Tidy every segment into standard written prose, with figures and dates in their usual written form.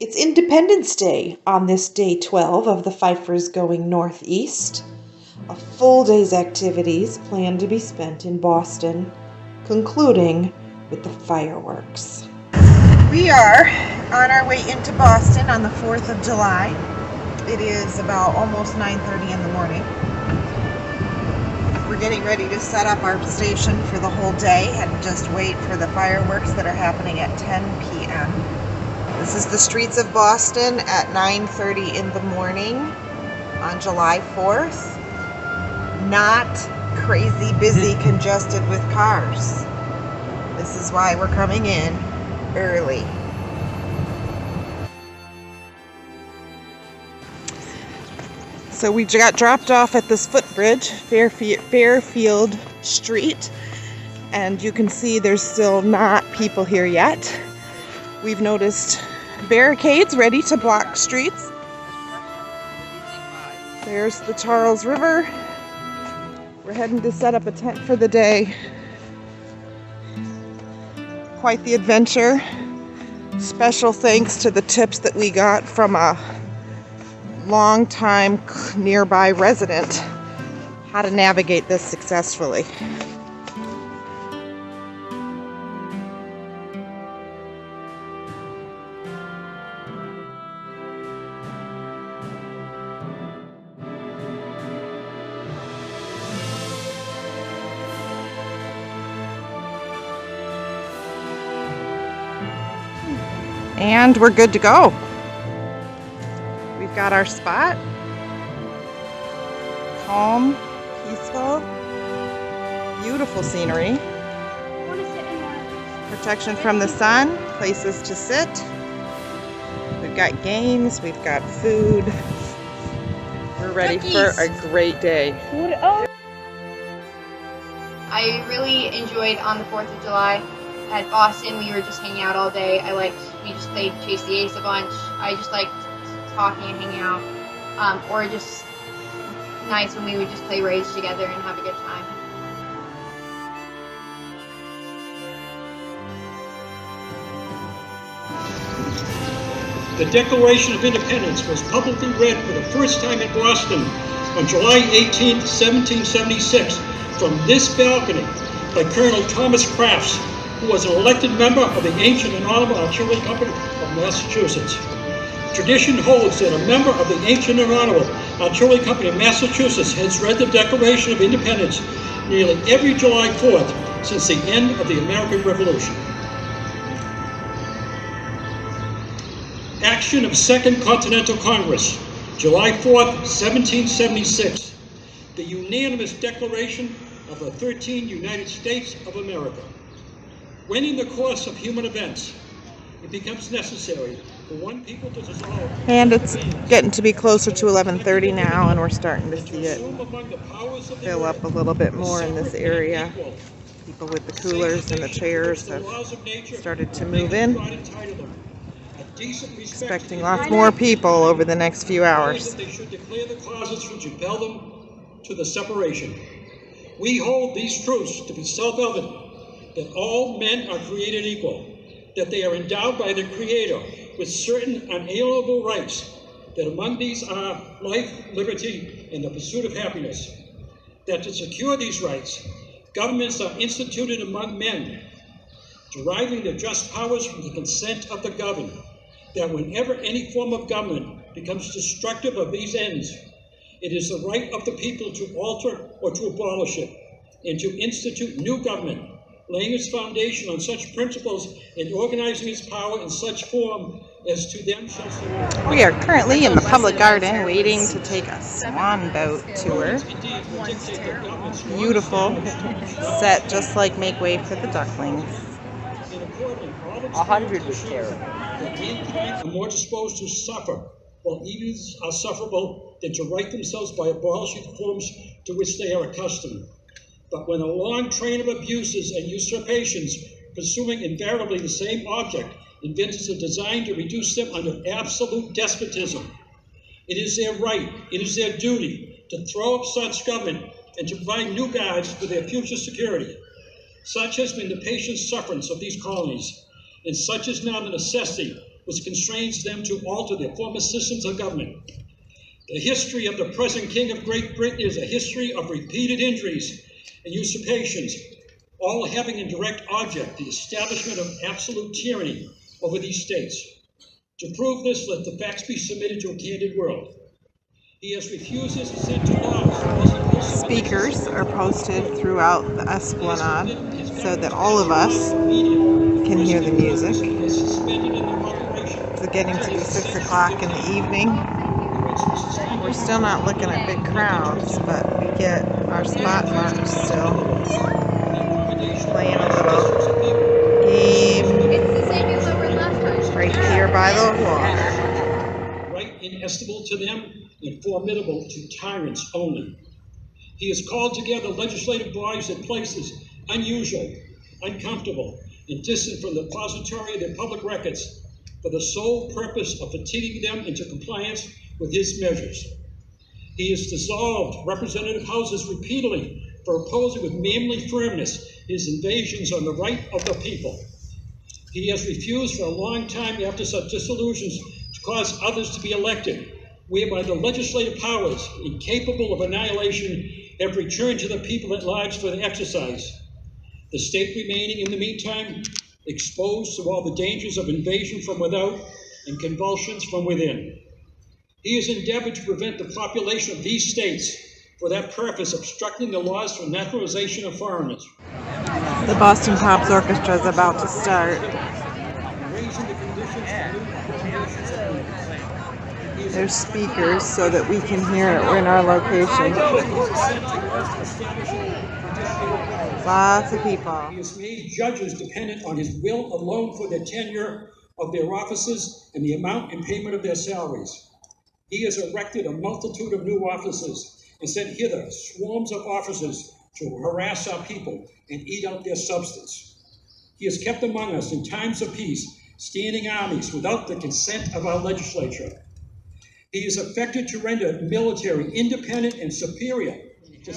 It's Independence Day on this day 12 of the Pfeiffers going northeast. A full day's activities planned to be spent in Boston, concluding with the fireworks. We are on our way into Boston on the 4th of July. It is about almost 9:30 in the morning. We're getting ready to set up our station for the whole day and just wait for the fireworks that are happening at 10 p.m. This is the streets of Boston at 9:30 in the morning on July 4th. Not crazy busy, congested with cars. This is why we're coming in early. So we got dropped off at this footbridge, Fairfield Street, and you can see there's still not people here yet. We've noticed barricades ready to block streets. There's the Charles River. We're heading to set up a tent for the day. Quite the adventure. Special thanks to the tips that we got from a long-time nearby resident how to navigate this successfully. And we're good to go. We've got our spot. Calm, peaceful, beautiful scenery. Protection from the sun, places to sit. We've got games, we've got food. We're ready for a great day. I really enjoyed on the 4th of July. At Boston, we were just hanging out all day. We just played Chase the Ace a bunch. I just liked talking and hanging out. Or just nights when we would just play Rage together and have a good time. The Declaration of Independence was publicly read for the first time in Boston on July 18, 1776, from this balcony by Colonel Thomas Crafts, who was an elected member of the Ancient and Honorable Artillery Company of Massachusetts. Tradition holds that a member of the Ancient and Honorable Artillery Company of Massachusetts has read the Declaration of Independence nearly every July 4th since the end of the American Revolution. Action of Second Continental Congress, July 4th, 1776. The unanimous declaration of the 13 United States of America. When in the course of human events, it becomes necessary for one people to dissolve. And it's getting to be closer to 11:30 now, and we're starting to see it fill up a little bit more in this area. People with the coolers and the chairs have started to move in. Expecting lots more people over the next few hours. They should declare the causes which impel them to the separation. We hold these truths to be self-evident, that all men are created equal, that they are endowed by their Creator with certain unalienable rights, that among these are life, liberty, and the pursuit of happiness, that to secure these rights, governments are instituted among men, deriving their just powers from the consent of the governed, that whenever any form of government becomes destructive of these ends, it is the right of the people to alter or to abolish it, and to institute new government, laying its foundation on such principles and organizing its power in such form as to them shall serve. We are currently in the public garden waiting to take a swan boat tour. Beautiful, set just like Make Way for the Ducklings. 100 would carry. Are more disposed to suffer, while evils are sufferable, than to right themselves by abolishing forms to which they are accustomed. But when a long train of abuses and usurpations, pursuing invariably the same object, invents a design to reduce them under absolute despotism, it is their right, it is their duty to throw up such government and to provide new guards for their future security. Such has been the patient sufferance of these colonies, and such is now the necessity which constrains them to alter their former systems of government. The history of the present King of Great Britain is a history of repeated injuries and usurpations, all having in direct object the establishment of absolute tyranny over these states. To prove this, let the facts be submitted to a candid world. He has refused his assent to laws. Speakers are posted throughout the Esplanade so that all of us can hear the music. It's getting to be 6 o'clock in the evening. We're still not looking at big crowds, but we get our spot marked still. Playing a little game right here by the water. Right inestimable to them and formidable to tyrants only. He has called together legislative bodies at places unusual, uncomfortable, and distant from the depository of their public records for the sole purpose of fatiguing them into compliance with his measures. He has dissolved representative houses repeatedly for opposing with manly firmness his invasions on the right of the people. He has refused for a long time after such dissolutions to cause others to be elected, whereby the legislative powers, incapable of annihilation, have returned to the people at large for their exercise. The state remaining, in the meantime, exposed to all the dangers of invasion from without and convulsions from within. He has endeavored to prevent the population of these states, for that purpose obstructing the laws for naturalization of foreigners. The Boston Pops Orchestra is about to start. There's speakers so that we can hear it. We're in our location. Lots of people. He has made judges dependent on his will alone for the tenure of their offices and the amount and payment of their salaries. He has erected a multitude of new offices and sent hither swarms of officers to harass our people and eat out their substance. He has kept among us in times of peace standing armies without the consent of our legislature. He is affected to render military independent and superior to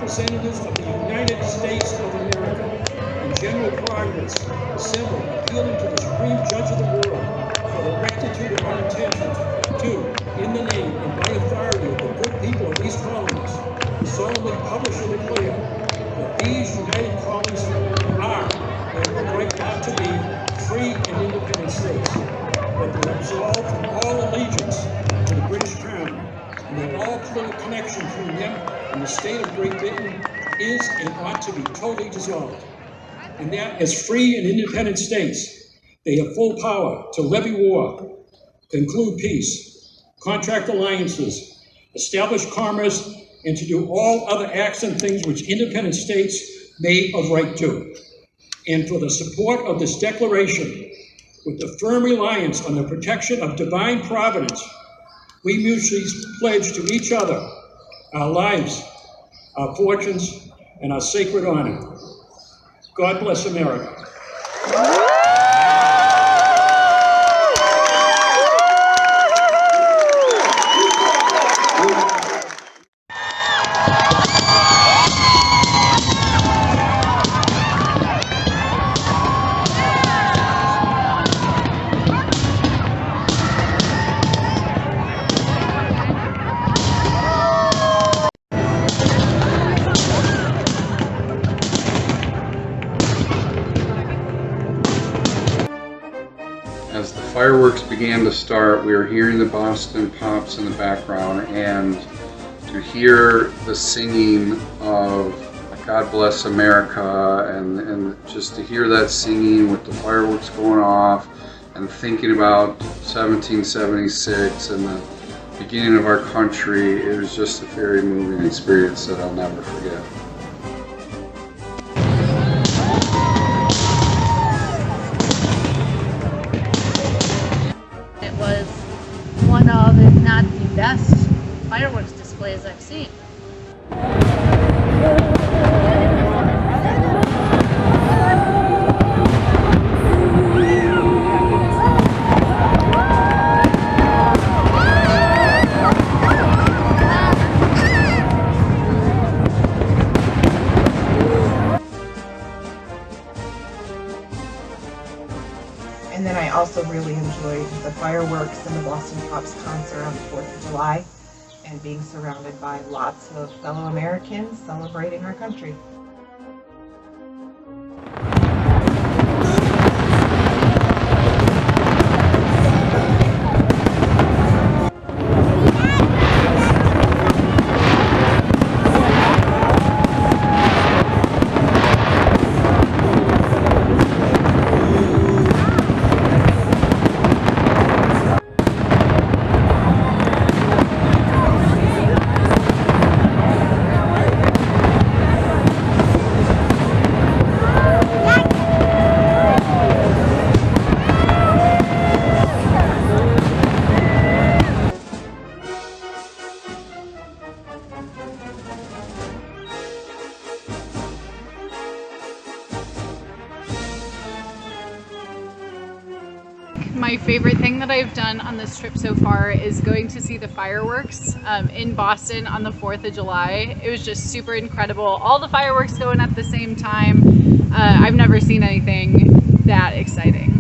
representatives of the United States of America, in general progress, assemble, appealing to the Supreme Judge of the world for the rectitude of our intentions, to, in the name and by authority of the good people of these colonies, solemnly publish and declare that these united colonies are, and have the right not to be, free and independent states, that they are absolved from all allegiance to the British Crown, and that all political connection between them and the state of Great Britain is and ought to be totally dissolved, and that as free and independent states, they have full power to levy war, conclude peace, contract alliances, establish commerce, and to do all other acts and things which independent states may of right do. And for the support of this declaration, with the firm reliance on the protection of divine providence, we mutually pledge to each other our lives, our fortunes, and our sacred honor. God bless America. as the fireworks began to start, we were hearing the Boston Pops in the background, and to hear the singing of God Bless America, and just to hear that singing with the fireworks going off, and thinking about 1776 and the beginning of our country, it was just a very moving experience that I'll never forget. It was one of, if not the best, fireworks displays I've seen. And then I also really enjoyed the fireworks and the Boston Pops concert on the 4th of July, and being surrounded by lots of fellow Americans celebrating our country. My favorite thing that I've done on this trip so far is going to see the fireworks in Boston on the 4th of July. It was just super incredible. All the fireworks going at the same time. I've never seen anything that exciting.